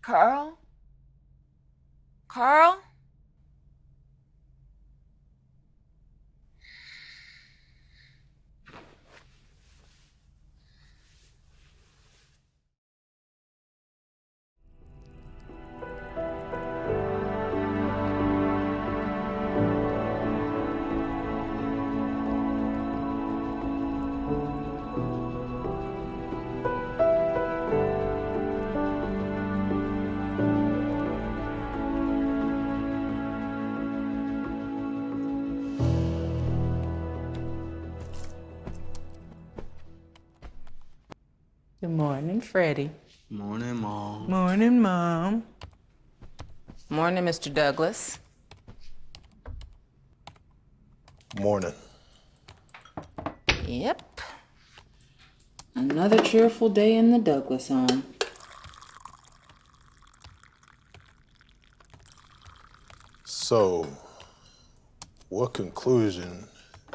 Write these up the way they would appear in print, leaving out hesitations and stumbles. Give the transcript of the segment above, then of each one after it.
Carl? Carl? Good morning, Freddie. Morning, Mom. Morning, Mom. Morning, Mr. Douglas. Morning. Yep. Another cheerful day in the Douglas home. So, what conclusion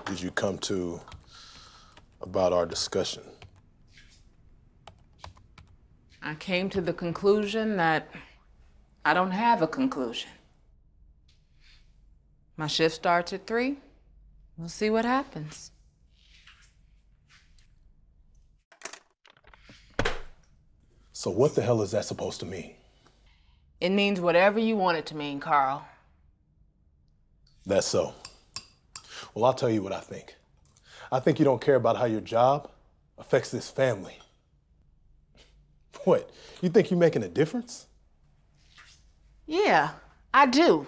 did you come to about our discussion? I came to the conclusion that I don't have a conclusion. My shift starts at 3. We'll see what happens. So what the hell is that supposed to mean? It means whatever you want it to mean, Carl. That's so. Well, I'll tell you what I think. I think you don't care about how your job affects this family. What, you think you're making a difference? Yeah, I do.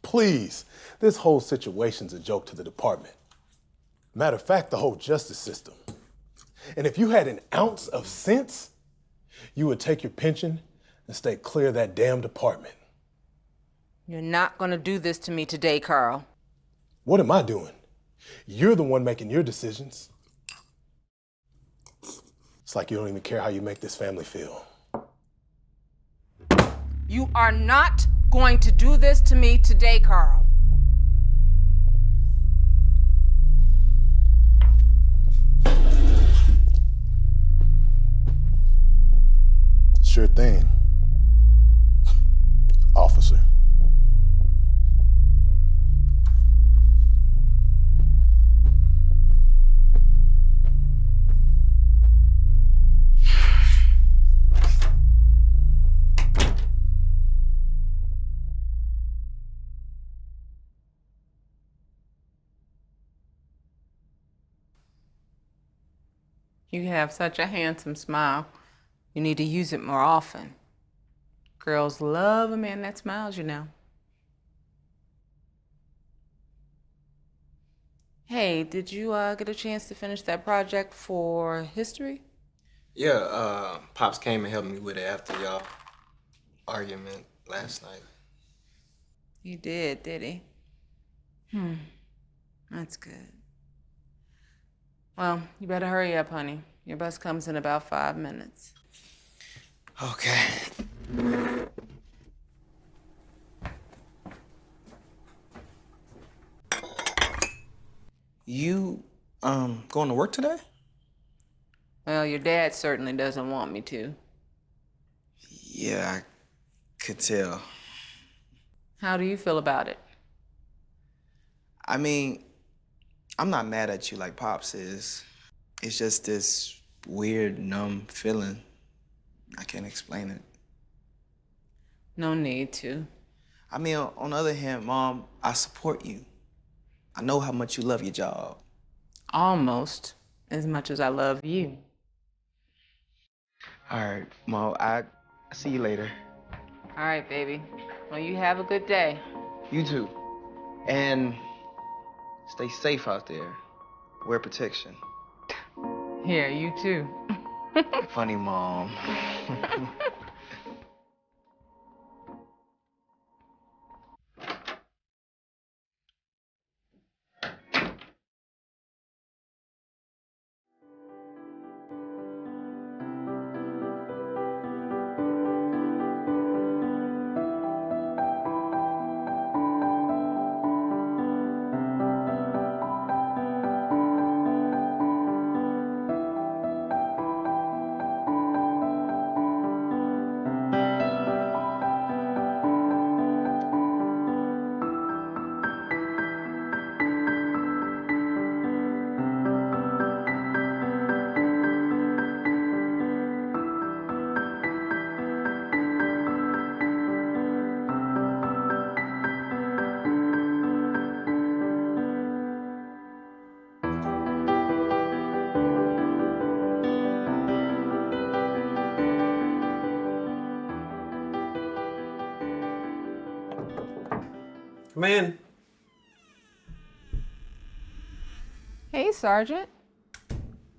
Please, this whole situation's a joke to the department. Matter of fact, the whole justice system. And if you had an ounce of sense, you would take your pension and stay clear of that damn department. You're not gonna do this to me today, Carl. What am I doing? You're the one making your decisions. It's like you don't even care how you make this family feel. You are not going to do this to me today, Carl. Sure thing, officer. You have such a handsome smile. You need to use it more often. Girls love a man that smiles, you know. Hey, did you get a chance to finish that project for history? Yeah, Pops came and helped me with it after y'all argument last night. He did he? That's good. Well, you better hurry up, honey. Your bus comes in about 5 minutes. Okay. You, going to work today? Well, your dad certainly doesn't want me to. Yeah, I could tell. How do you feel about it? I mean, I'm not mad at you like Pops is. It's just this weird, numb feeling. I can't explain it. No need to. I mean, on the other hand, Mom, I support you. I know how much you love your job. Almost as much as I love you. All right, Mom, I see you later. All right, baby. Well, you have a good day. You too. And stay safe out there. Wear protection. Here, you too. Funny Mom. Come in. Hey, Sergeant.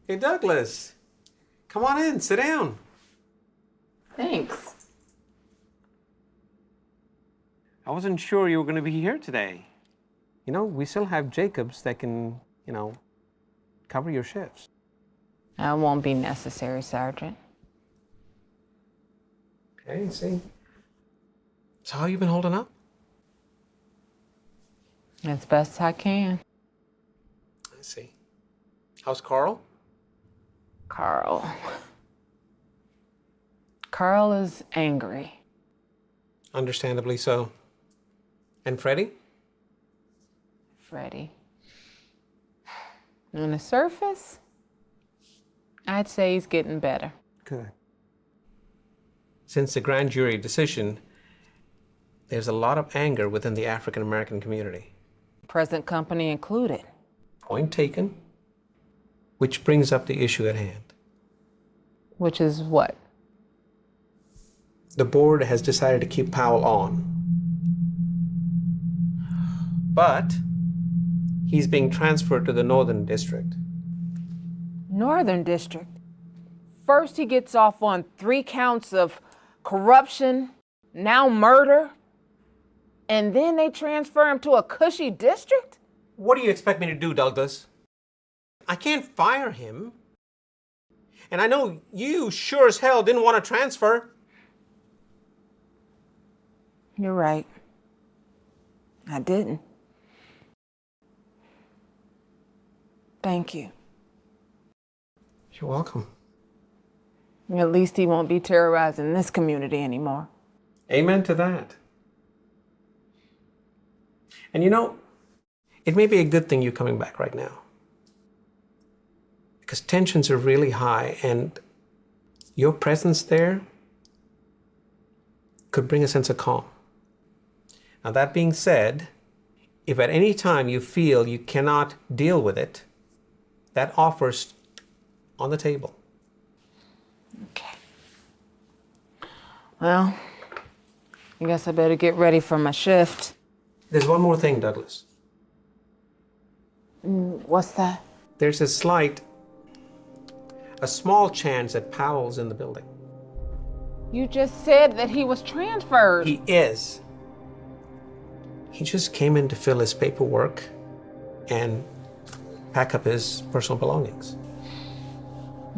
Hey, Douglas. Come on in, sit down. Thanks. I wasn't sure you were going to be here today. You know, we still have Jacobs that can, cover your shifts. That won't be necessary, Sergeant. Okay, see. So how you been holding up? As best I can. I see. How's Carl? Carl. Carl is angry. Understandably so. And Freddie? Freddie. On the surface, I'd say he's getting better. Good. Since the grand jury decision, there's a lot of anger within the African American community. Present company included. Point taken. Which brings up the issue at hand. Which is what? The board has decided to keep Powell on. But he's being transferred to the Northern District. Northern District. First he gets off on 3 counts of corruption, now murder, and then they transfer him to a cushy district? What do you expect me to do, Douglas? I can't fire him. And I know you sure as hell didn't want to transfer. You're right. I didn't. Thank you. You're welcome. At least he won't be terrorizing this community anymore. Amen to that. And it may be a good thing you're coming back right now. Because tensions are really high, and your presence there could bring a sense of calm. Now, that being said, if at any time you feel you cannot deal with it, that offer's on the table. Okay. Well, I guess I better get ready for my shift. There's one more thing, Douglas. What's that? There's a small chance that Powell's in the building. You just said that he was transferred. He is. He just came in to fill his paperwork and pack up his personal belongings.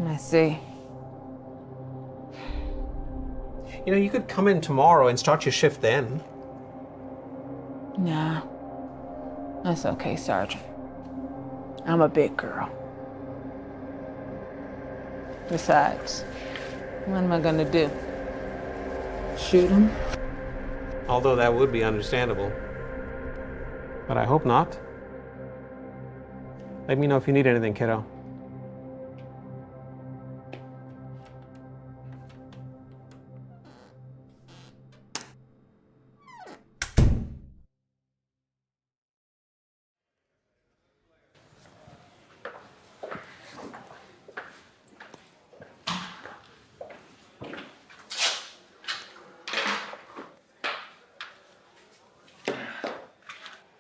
I see. You could come in tomorrow and start your shift then. Nah. That's okay, Sergeant. I'm a big girl. Besides, what am I gonna do? Shoot him? Although that would be understandable. But I hope not. Let me know if you need anything, kiddo.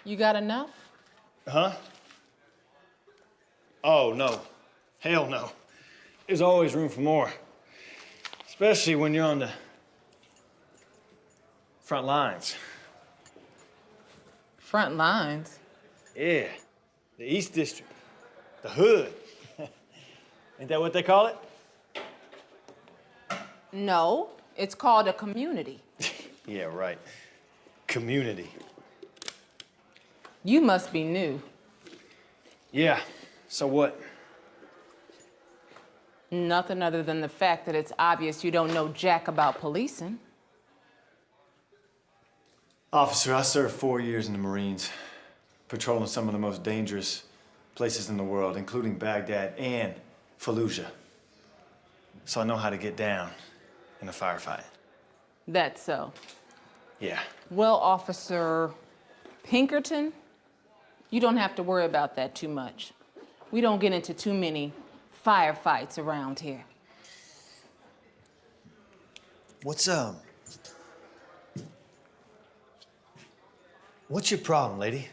You got enough? Huh? Oh, no. Hell no. There's always room for more. Especially when you're on the front lines. Front lines? Yeah. The East District. The hood. Ain't that what they call it? No, it's called a community. Yeah, right. Community. You must be new. Yeah. So what? Nothing other than the fact that it's obvious you don't know jack about policing. Officer, I served 4 years in the Marines, patrolling some of the most dangerous places in the world, including Baghdad and Fallujah. So I know how to get down in a firefight. That's so. Yeah. Well, Officer Pinkerton, you don't have to worry about that too much. We don't get into too many firefights around here. What's What's your problem, lady?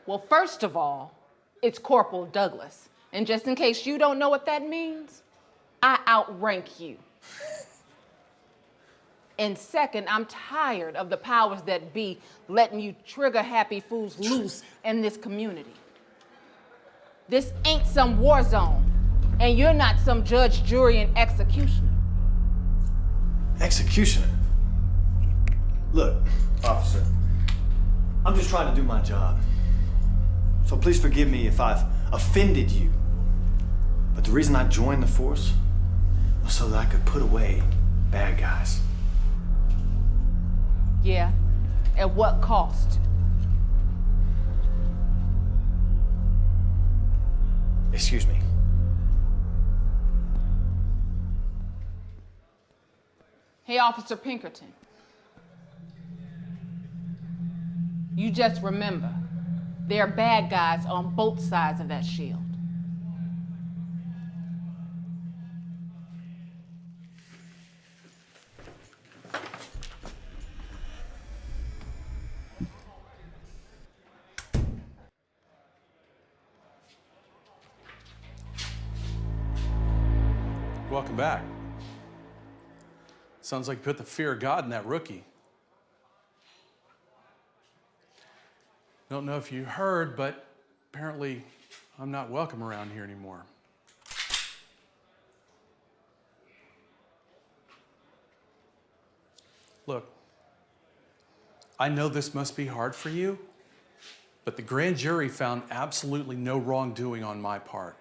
Well, first of all, it's Corporal Douglas. And just in case you don't know what that means, I outrank you. And second, I'm tired of the powers that be letting you trigger happy fools loose in this community. This ain't some war zone, and you're not some judge, jury, and executioner. Executioner? Look, officer, I'm just trying to do my job. So please forgive me if I've offended you. But the reason I joined the force was so that I could put away bad guys. Yeah, at what cost? Excuse me. Hey, Officer Pinkerton. You just remember, there are bad guys on both sides of that shield. Welcome back. Sounds like you put the fear of God in that rookie. Don't know if you heard, but apparently I'm not welcome around here anymore. Look, I know this must be hard for you, but the grand jury found absolutely no wrongdoing on my part.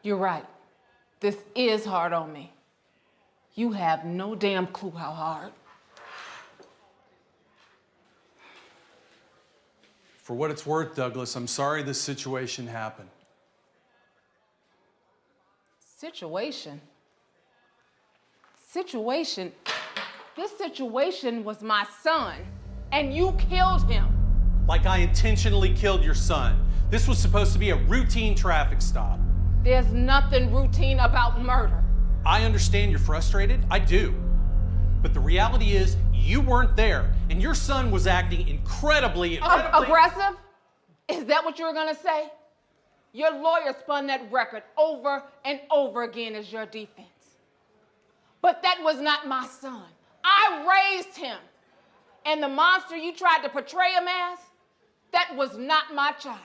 You're right. This is hard on me. You have no damn clue how hard. For what it's worth, Douglas, I'm sorry this situation happened. Situation? This situation was my son, and you killed him. Like I intentionally killed your son. This was supposed to be a routine traffic stop. There's nothing routine about murder. I understand you're frustrated, I do. But the reality is, you weren't there, and your son was acting incredibly Aggressive? Is that what you were gonna say? Your lawyer spun that record over and over again as your defense. But that was not my son. I raised him. And the monster you tried to portray him as, that was not my child.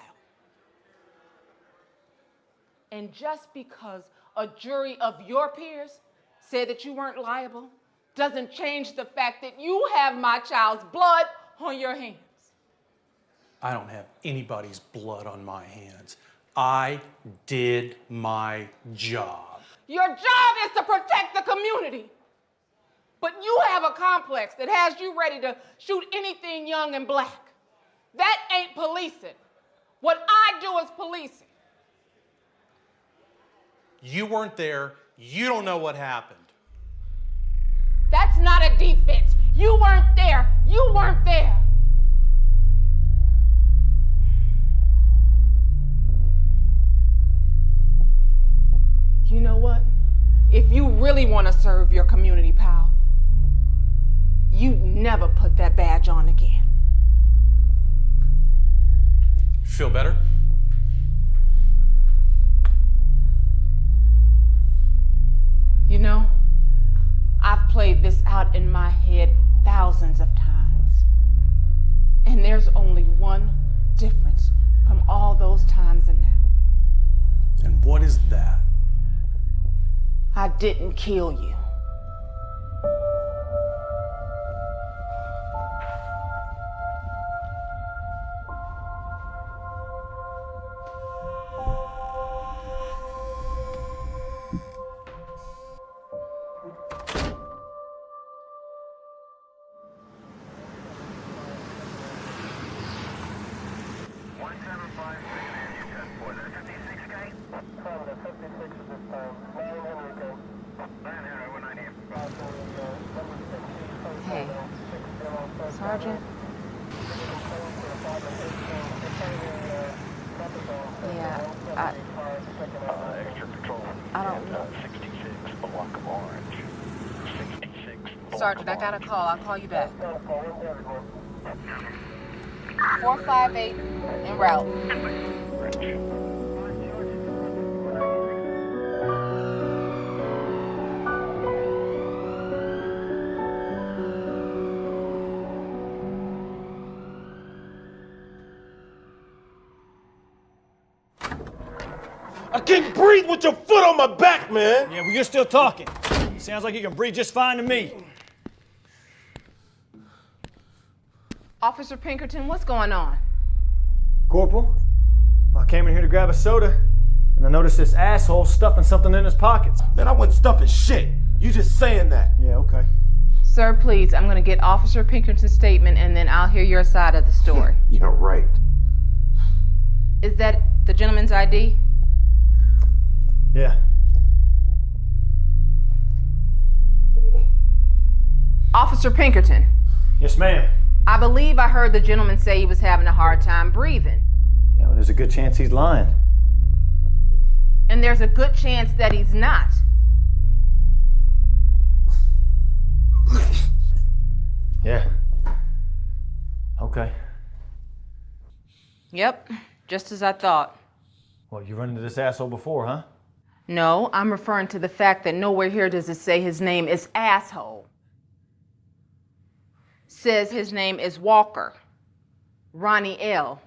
And just because a jury of your peers said that you weren't liable doesn't change the fact that you have my child's blood on your hands. I don't have anybody's blood on my hands. I did my job. Your job is to protect the community. But you have a complex that has you ready to shoot anything young and black. That ain't policing. What I do is policing. You weren't there. You don't know what happened. That's not a defense. You weren't there. You weren't there. You know what? If you really want to serve your community, pal, you'd never put that badge on again. Feel better? You know, I've played this out in my head thousands of times. And there's only one difference from all those times and now. And what is that? I didn't kill you. Hey, Sergeant? Yeah, I don't know. 66 block of orange. 66 Sergeant, I got a call. I'll call you back. 458 en route. I can't breathe with your foot on my back, man! Yeah, well, you're still talking. Sounds like you can breathe just fine to me. Officer Pinkerton, what's going on? Corporal, I came in here to grab a soda, and I noticed this asshole stuffing something in his pockets. Man, I wasn't stuffing shit. You just saying that. Yeah, okay. Sir, please, I'm gonna get Officer Pinkerton's statement and then I'll hear your side of the story. Yeah, right. Is that the gentleman's ID? Yeah. Officer Pinkerton, Yes, ma'am. I believe I heard the gentleman say he was having a hard time breathing. Yeah, well, there's a good chance he's lying. And there's a good chance that he's not. Yeah. Okay. Yep, just as I thought. Well, you run into this asshole before, huh? No, I'm referring to the fact that nowhere here does it say his name is asshole. Says his name is Walker, Ronnie L.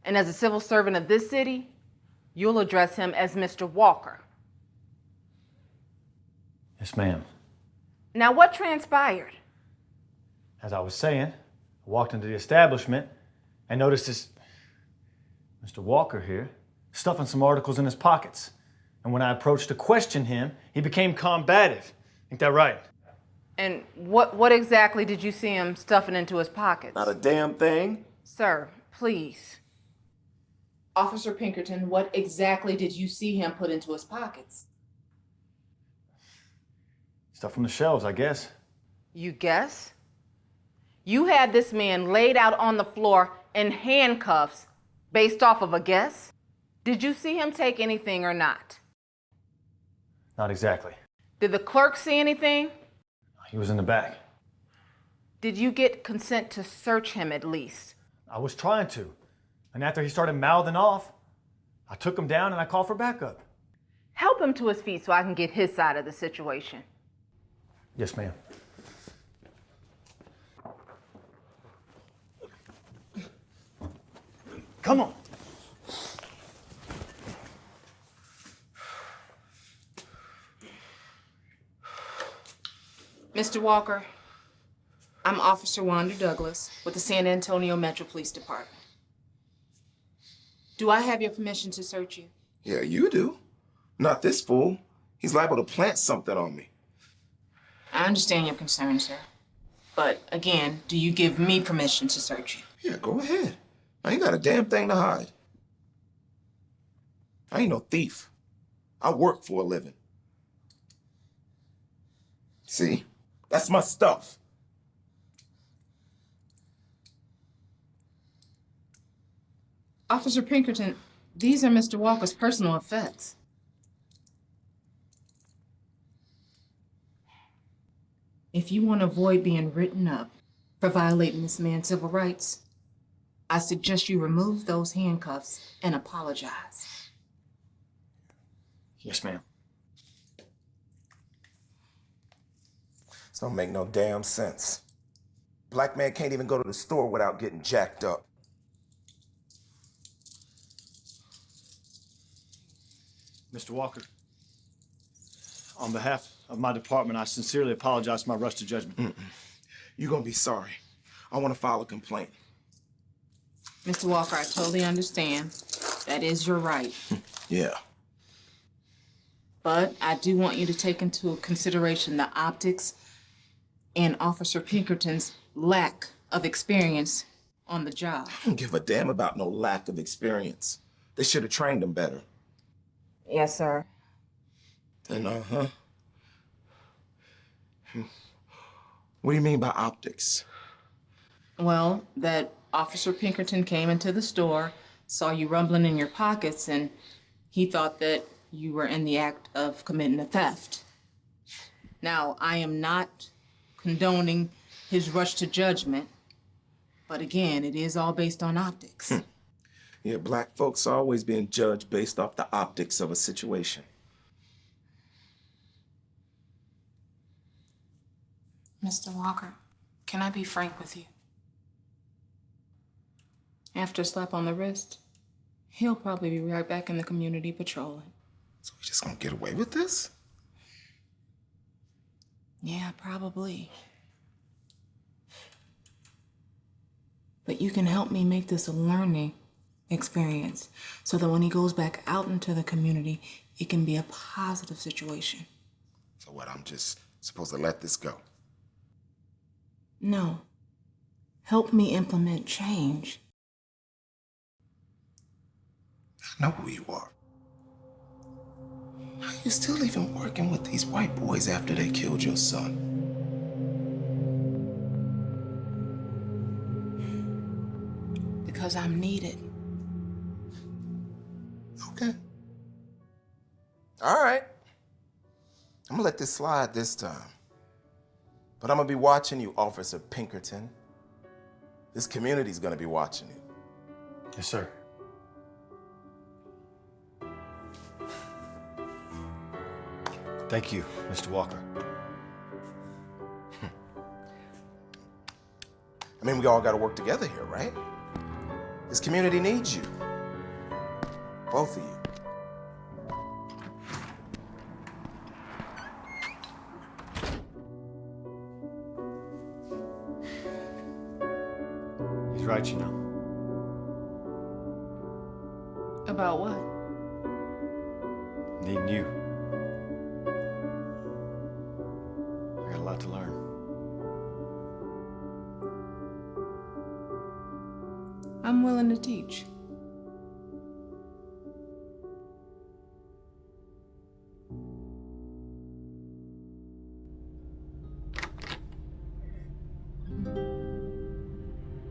And as a civil servant of this city, you'll address him as Mr. Walker. Yes, ma'am. Now, what transpired? As I was saying, I walked into the establishment and noticed this Mr. Walker here stuffing some articles in his pockets. And when I approached to question him, he became combative. Ain't that right? And what exactly did you see him stuffing into his pockets? Not a damn thing. Sir, please. Officer Pinkerton, what exactly did you see him put into his pockets? Stuff from the shelves, I guess. You guess? You had this man laid out on the floor in handcuffs based off of a guess? Did you see him take anything or not? Not exactly. Did the clerk see anything? He was in the back. Did you get consent to search him at least? I was trying to. And after he started mouthing off, I took him down and I called for backup. Help him to his feet so I can get his side of the situation. Yes, ma'am. Come on. Mr. Walker, I'm Officer Wanda Douglas with the San Antonio Metro Police Department. Do I have your permission to search you? Yeah, you do. Not this fool. He's liable to plant something on me. I understand your concern, sir. But again, do you give me permission to search you? Yeah, go ahead. I ain't got a damn thing to hide. I ain't no thief. I work for a living. See? That's my stuff. Officer Pinkerton, these are Mr. Walker's personal effects. If you want to avoid being written up for violating this man's civil rights, I suggest you remove those handcuffs and apologize. Yes, ma'am. This don't make no damn sense. Black man can't even go to the store without getting jacked up. Mr. Walker, on behalf of my department, I sincerely apologize for my rush to judgment. You're gonna be sorry. I want to file a complaint. Mr. Walker, I totally understand. That is your right. Yeah. But I do want you to take into consideration the optics and Officer Pinkerton's lack of experience on the job. I don't give a damn about no lack of experience. They should have trained him better. Yes, sir. And What do you mean by optics? Well, that Officer Pinkerton came into the store, saw you rumbling in your pockets, and he thought that you were in the act of committing a theft. Now, I am not condoning his rush to judgment. But again, it is all based on optics. Yeah, black folks are always being judged based off the optics of a situation. Mr. Walker, can I be frank with you? After a slap on the wrist, he'll probably be right back in the community patrolling. So we just gonna get away with this? Yeah, probably. But you can help me make this a learning experience so that when he goes back out into the community, it can be a positive situation. So what, I'm just supposed to let this go? No. Help me implement change. I know who you are. How you still even working with these white boys after they killed your son? Because I'm needed. Okay. All right. I'm gonna let this slide this time. But I'm gonna be watching you, Officer Pinkerton. This community's gonna be watching you. Yes, sir. Thank you, Mr. Walker. I mean, we all gotta work together here, right? This community needs you. Both of you. He's right, you know. About what? Needing you. I got a lot to learn. I'm willing to teach.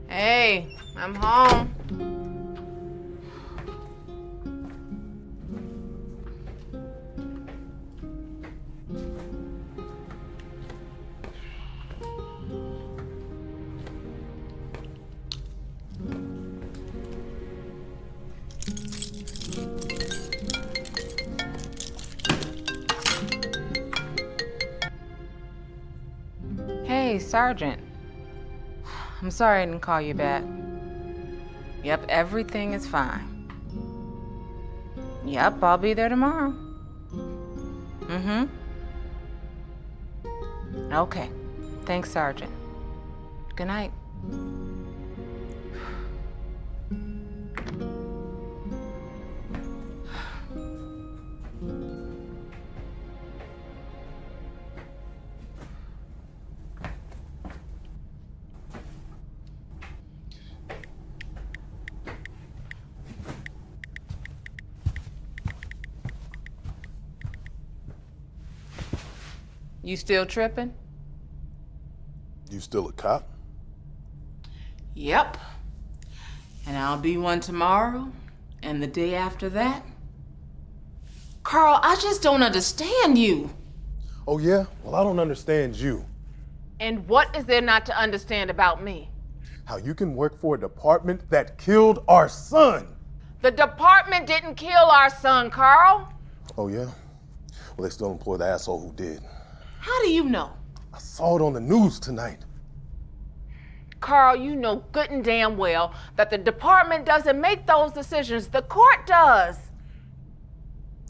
Hey, I'm home. Hey, Sergeant. I'm sorry I didn't call you back. Yep, everything is fine. Yep, I'll be there tomorrow. Mm-hmm. Okay. Thanks, Sergeant. Good night. You still tripping? You still a cop? Yep. And I'll be one tomorrow and the day after that. Carl, I just don't understand you. Oh yeah? Well, I don't understand you. And what is there not to understand about me? How you can work for a department that killed our son. The department didn't kill our son, Carl. Oh yeah? Well, they still employ the asshole who did. How do you know? I saw it on the news tonight. Carl, you know good and damn well that the department doesn't make those decisions. The court does.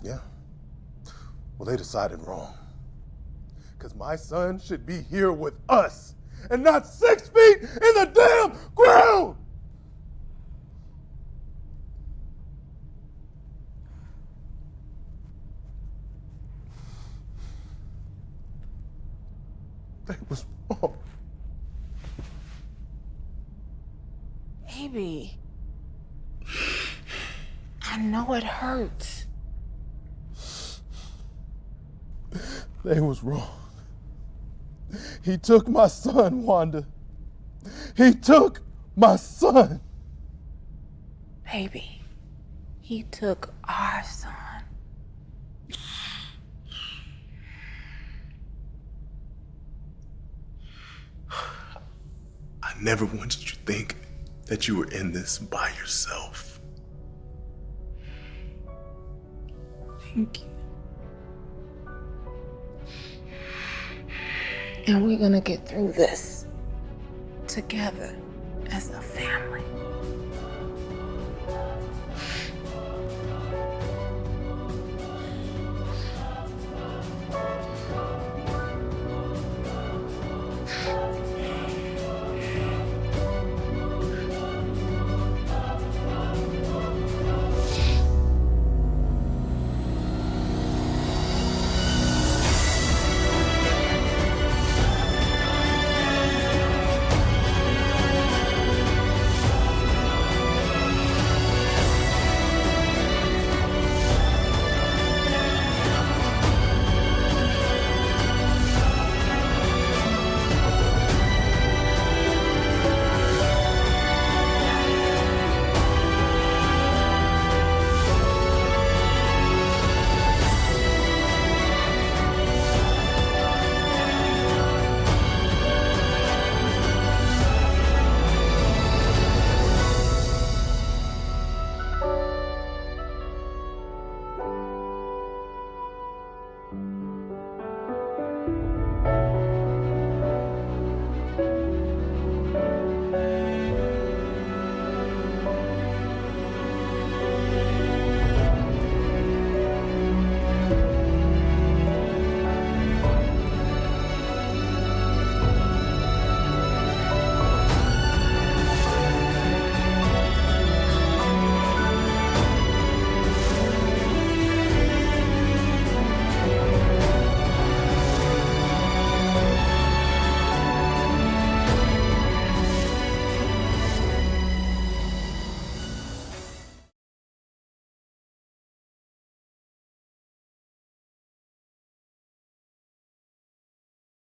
Yeah. Well, they decided wrong. Because my son should be here with us and not 6 feet in the damn ground. They was wrong. Baby, I know it hurts. They was wrong. He took my son, Wanda. He took my son. Baby, he took our son. never wanted you to think that you were in this by yourself. Thank you. And we're gonna get through this together as a